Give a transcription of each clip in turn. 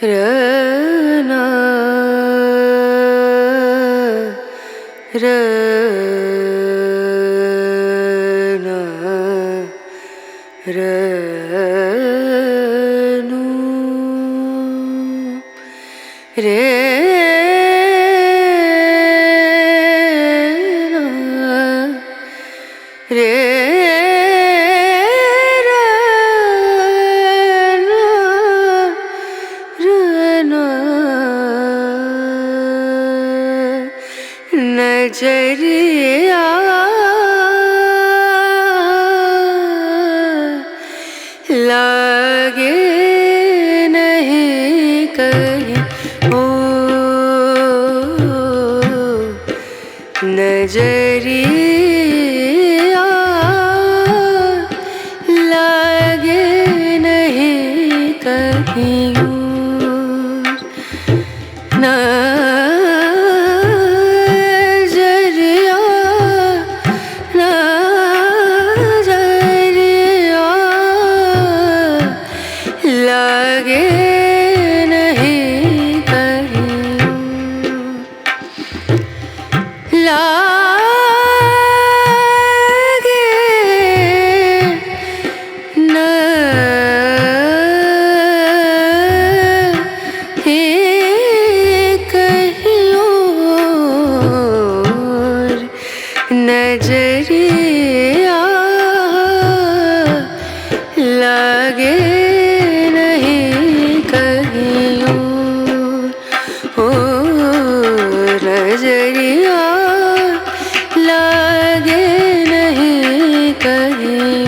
रना रना रनु रे रे नजरिया लागे नहीं कहीं ओ नजरिया लागे नहीं कहीं लागे नहीं कहीं लागे नहीं कहीं और नजरिया लागे नजरिया लागे नहीं कहीं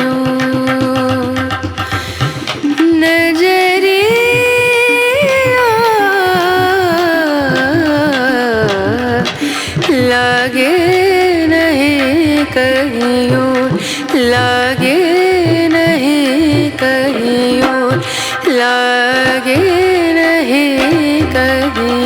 नजरिया लागे नहीं कहीं लागे नहीं कहीं लागे नहीं कहीं